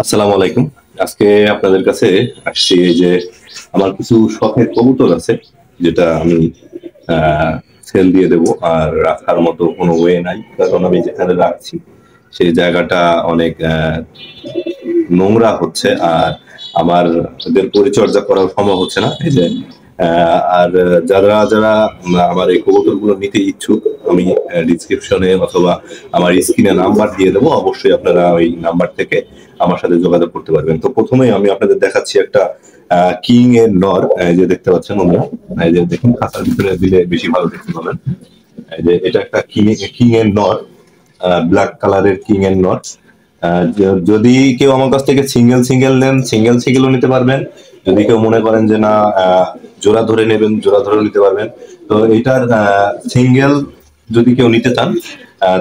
আসসালামু আলাইকুম। আজকে আপনাদের কাছে আসছি এই যে আমার কিছু শখের কবুতর আছে যেটা আমি সেল দিয়ে দেব। আর রাখার মতো কোনো ওয়ে নাই, কারণ আমি যেখানে রাখছি সেই জায়গাটা অনেক নোংরা হচ্ছে আর আমার এদের পরিচর্যা করা সম্ভব হচ্ছে না। এই যে আর যারা যারা আমার এই কবুতর গুলো নিতে ইচ্ছুক, আমি ডিসক্রিপশনে অথবা আমার স্ক্রিনে নাম্বার দিয়ে দেবো, অবশ্যই আপনারা ওই নাম্বার থেকে আমার সাথে যোগাযোগ করতে পারবেন। তো প্রথমেই আমি আপনাদের দেখাচ্ছি একটা কিং এর নর। এই যে দেখতে পাচ্ছেন আমরা, এই যে দেখুন খাঁচার ভিতরে দিলে বেশি ভালো দেখতে পাবেন। এই যে এটা একটা কিং এর নর, ব্ল্যাক কালারের কিং এর নর। যদি কেউ আমার কাছ থেকে সিঙ্গেল সিঙ্গেল নেন, সিঙ্গেল সিঙ্গেলও নিতে পারবেন। যদি কেউ মনে করেন যে না জোড়া ধরে নেবেন, জোড়া ধরেও নিতে পারবেন। তো এইটার সিঙ্গেল যদি কেউ নিতে চান,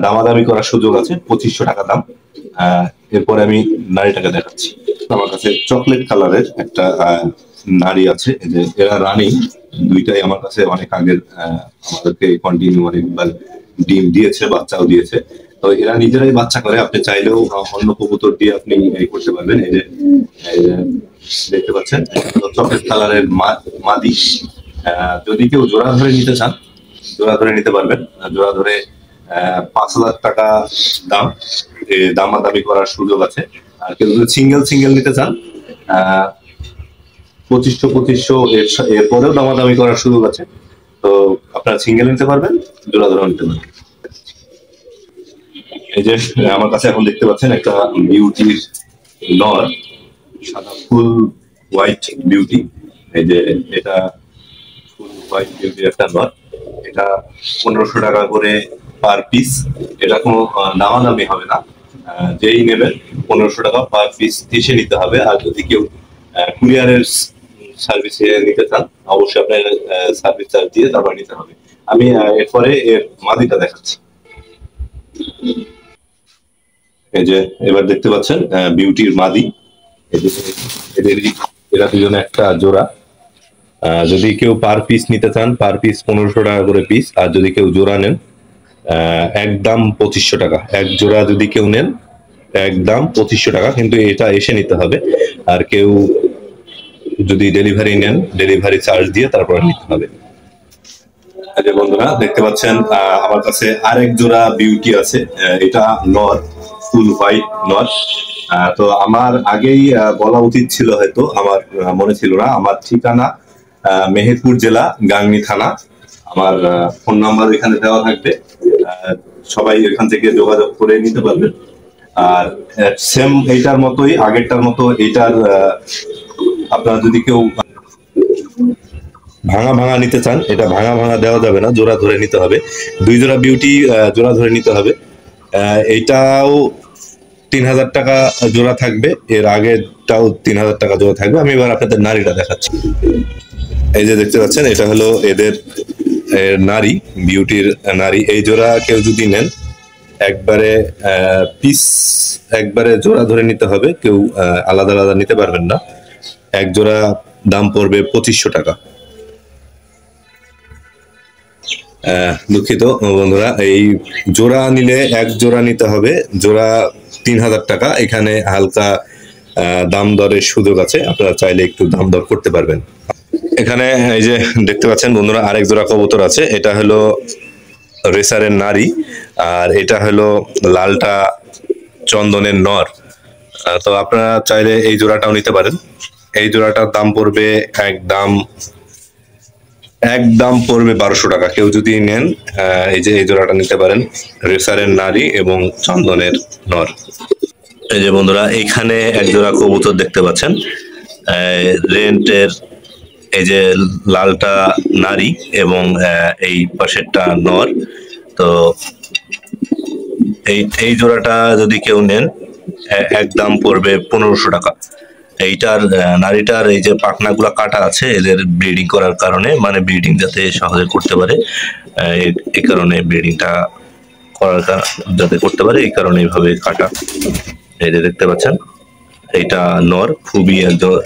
দামাদামি করার সুযোগ আছে, 2500 টাকা দাম। এরপরে আমি নারীটাকে দেখাচ্ছি। আমার কাছে চকলেট কালারের একটা নারী আছে, এই যে এরা রানিং দুইটাই আমার কাছে অনেক আগের, আমাদেরকে কন্টিনিউ অনেকবার ডিম দিয়েছে, বাচ্চাও দিয়েছে। তো এরা নিজেরাই বাচ্চা করে, আপনি চাইলেও অন্য কবুতর দিয়ে আপনি এই করতে পারবেন। এই যে দেখতে পাচ্ছেন চকলেট কালারের মাদি। যদি কেউ জোড়া ধরে নিতে চান, জোড়া ধরে নিতে পারবেন। জোড়া ধরে 5,000 টাকা দাম, দামাদামি করার সুযোগ আছে। আর কেউ যদি সিঙ্গেল সিঙ্গেল নিতে চান, 2500 এরপরেও দামাদামি করার সুযোগ আছে। তো আপনারা সিঙ্গেল নিতে পারবেন, জোড়া ধরে নিতে পারবেন। এই যে আমার কাছে এখন দেখতে পাচ্ছেন একটা বিউটির নর, সাদা ফুল হোয়াইট বিউটি। এই যে এটা ফুল হোয়াইট বিউটির একটা নর। এটা 1500 টাকা করে পার পিস। এটা কোনো দামাদামি হবে না, যেই নেবেন 1500 টাকা পার পিস এসে নিতে হবে। আর যদি কেউ কুরিয়ারের সার্ভিসে নিতে চান, অবশ্যই আপনার সার্ভিস চার্জ দিয়ে তারপর নিতে হবে। আমি এরপরে এর মাদিটা দেখাচ্ছি। এই যে এবার দেখতে পাচ্ছেন বিউটির মাদি। এদেরই এরা দুজনে একটা জোড়া। যদি কেউ পার পিস নিতে চান, পার পিস 1500 টাকা করে পিস। আর যদি কেউ জোড়া নেন, একদম 2500 টাকা। এক জোড়া যদি কেউ নেন, একদম 2500 টাকা, কিন্তু এটা এসে নিতে হবে। আর কেউ যদি ডেলিভারি নেন, ডেলিভারি চার্জ দিয়ে তারপর নিতে হবে। এই যে বন্ধুরা দেখতে পাচ্ছেন আমার কাছে আরেক জোড়া বিউটি আছে। এটা নর, ফুল হোয়াইট নর। তো আমার আগেই বলা উচিত ছিল, হয়তো আমার মনে ছিল না। আমার ঠিকানা মেহেরপুর জেলা, গাংনী থানা। আমার ফোন নাম্বার এখানে দেওয়া থাকবে, সবাই এখান থেকে যোগাযোগ করে নিতে পারবেন। আর সেম এইটার মতোই, আগেরটার মতো এইটার আপনারা যদি কেউ ভাঙা ভাঙা নিতে চান, এটা ভাঙা ভাঙা দেওয়া যাবে না, জোড়া ধরে নিতে হবে। দুই জোড়া বিউটি জোড়া ধরে নিতে হবে। এইটাও 3000 টাকা জোড়া থাকবে, এর আগেরটাও 3000 টাকা জোড়া থাকবে। আমি এবার আপনাদের নারীটা দেখাচ্ছি। এই যে দেখতে পাচ্ছেন, এটা হলো এদের নারী, বিউটির নারী। এই জোড়া কেউ যদি নেন, একবারে পিস, একবারে জোড়া ধরে নিতে হবে, কেউ আলাদা আলাদা নিতে পারবেন না। এক জোড়া দাম পড়বে 2500 টাকা। দুঃখিত বন্ধুরা, এই জোড়া নিলে এক জোড়া নিতে হবে, জোড়া 3000 টাকা। এখানে হালকা দাম দরের সুযোগ আছে, আপনারা চাইলে একটু দাম দর করতে পারবেন। এখানে এই যে দেখতে পাচ্ছেন বন্ধুরা, আরেক জোড়া কবুতর আছে। এটা হলো রেসারের নারী, আর এটা হলো লালটা চন্দনের নর। তো আপনারা চাইলে এই জোড়াটাও নিতে পারেন। এই জোড়াটার দাম পড়বে একদম একদম পড়বে 1200 টাকা। কেউ যদি নেন, এই যে এই জোড়াটা নিতে পারেন, রেসারের নারী এবং চন্দনের নর। এই যে বন্ধুরা, এইখানে এক জোড়া কবুতর দেখতে পাচ্ছেন, রেন্টের। এই যে লালটা নারী এবং এই পাশেরটা নর। তো এই জোড়াটা যদি কেউ নেন, একদম পড়বে 1500 টাকা। এইটার নারীটার এই যে পাখনাগুলো কাটা আছে, এদের ব্রিডিং করার কারণে, মানে ব্রিডিং যাতে সহজে করতে পারে, এই কারণে ব্রিডিংটা করার যাতে করতে পারে, এই কারণে এইভাবে কাটা। এই যে দেখতে পাচ্ছেন, এইটা নর, খুবই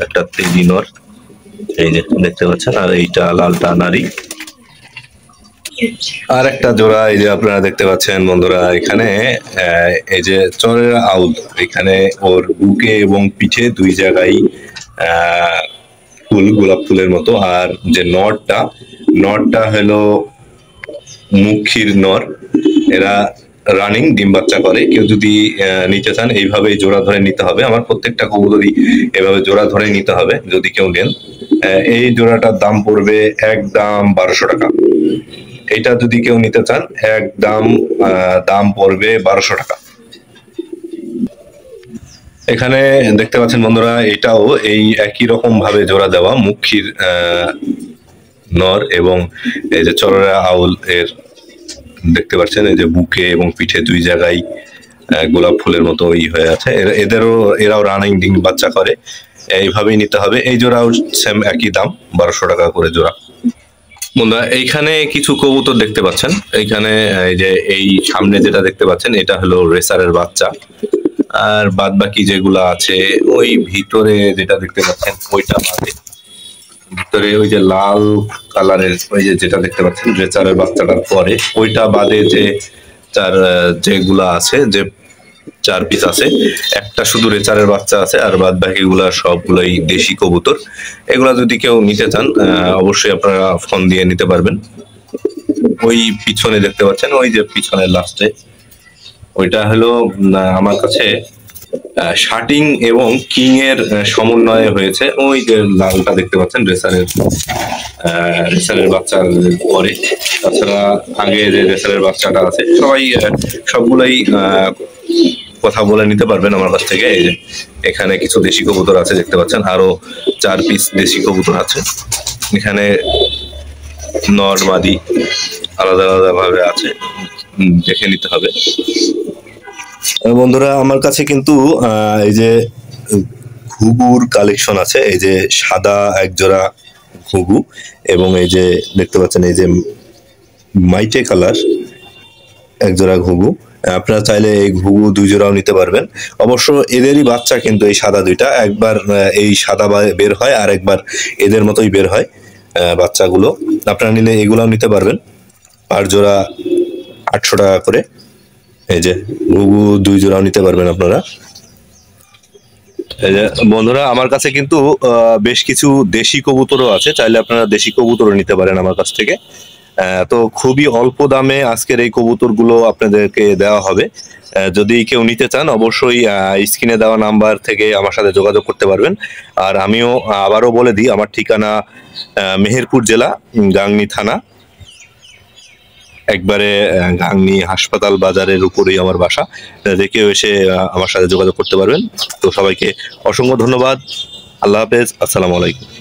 একটা তেজি নর। এই যে দেখতে পাচ্ছেন। আর এইটা লালটা নারী। আর একটা জোড়া এই যে আপনারা দেখতে পাচ্ছেন বন্ধুরা, এখানে এই যে চরের আউল, এখানে ওর বুকে এবং পিঠে দুই জায়গায় ফুল, গোলাপ ফুলের মতো। আর যে নরটা, নরটা হলো মুখির নর। এরা রানিং ডিম বাচ্চা করে। কেউ যদি নিতে চান এইভাবে জোড়া ধরে নিতে হবে। আমার প্রত্যেকটা কবুতরই এভাবে জোড়া ধরে নিতে হবে যদি কেউ নেন। এই জোড়াটার দাম পড়বে একদম 1200 টাকা। এটা যদি কেউ নিতে চান একদম দাম পড়বে 1200 টাকা। এখানে দেখতে পাচ্ছেন বন্ধুরা, এটাও এই একই রকম ভাবে জোড়া দেওয়া মুখির নর, এবং এই যে চররা আউল এর দেখতে পাচ্ছেন এই যে বুকে এবং পিঠে দুই জায়গায় গোলাপ ফুলের মতো হয়ে আছে। এরাও রানিং ডিম বাচ্চা করে। এইভাবেই নিতে হবে। এই জোড়াও সেম একই দাম 1200 টাকা করে জোড়া। বন্ধুরা এইখানে কিছু কবুতর দেখতে পাচ্ছেন। এইখানে এই যে এই সামনে যেটা দেখতে পাচ্ছেন এটা হলো রেসারের বাচ্চা। আর বাদ বাকি যেগুলা আছে ওই ভিতরে যেটা দেখতে পাচ্ছেন ওইটা বাদে, ভিতরে ওই যে লাল কালারের ওই যে যেটা দেখতে পাচ্ছেন রেসারের বাচ্চাটার পরে ওইটা বাদে যে যেগুলা আছে, যে 4 পিস আছে, একটা শুধু রেচারের বাচ্চা আছে, আর বাদ বাকিগুলা সবগুলোই দেশি কবুতর। এগুলা যদি কেউ নিতে চান অবশ্যই আপনারা ফোন দিয়ে নিতে পারবেন। ওই পিছনে দেখতে পাচ্ছেন ওই যে পিছনের লাস্টে ওইটা হলো আমার কাছে শার্টিং এবং কিং এর সমন্বয়ে হয়েছে। ওই যে লালটা দেখতে পাচ্ছেন রেসারের বাচ্চার পরে। তাছাড়া আগে যে রেসারের বাচ্চাটা আছে সবগুলাই কথা বলে নিতে পারবেন আমার কাছ থেকে। এই যে এখানে কিছু দেশি কবুতর আছে দেখতে পাচ্ছেন, আরো 4 পিস দেশি কবুতর আছে। এখানে নর মাদি আলাদা আলাদা ভাবে আছে, দেখে নিতে হবে। বন্ধুরা আমার কাছে কিন্তু এই যে ঘুঘুর কালেকশন আছে। এই যে সাদা একজোড়া ঘুঘু, এবং এই যে দেখতে পাচ্ছেন এই যে মাইটে কালার একজোড়া ঘুঘু। আপনারা চাইলে এই ঘুঘু 2 জোড়াও নিতে পারবেন। অবশ্য এদেরই বাচ্চা কিন্তু এই সাদা দুইটা, একবার এই সাদা বের হয় আর একবার এদের মতোই বের হয় বাচ্চাগুলো। আপনারা নিলে এগুলাও নিতে পারবেন। আর জোড়া 800 টাকা করে। এই যে ঘুঘু 2 জোড়াও নিতে পারবেন আপনারা। এই যে বন্ধুরা আমার কাছে কিন্তু বেশ কিছু দেশি কবুতরও আছে, চাইলে আপনারা দেশি কবুতরও নিতে পারেন আমার কাছ থেকে। তো খুবই অল্প দামে আজকের এই কবুতরগুলো আপনাদেরকে দেওয়া হবে। যদি কেউ নিতে চান অবশ্যই স্ক্রিনে দেওয়া নাম্বার থেকে আমার সাথে যোগাযোগ করতে পারবেন। আর আমিও আবারও বলে দিই, আমার ঠিকানা মেহেরপুর জেলা, গাংনী থানা, একবারে গাংনী হাসপাতাল বাজারের উপরেই আমার বাসা। যে কেউ এসে আমার সাথে যোগাযোগ করতে পারবেন। তো সবাইকে অসংখ্য ধন্যবাদ। আল্লাহ হাফেজ, আসসালামু আলাইকুম।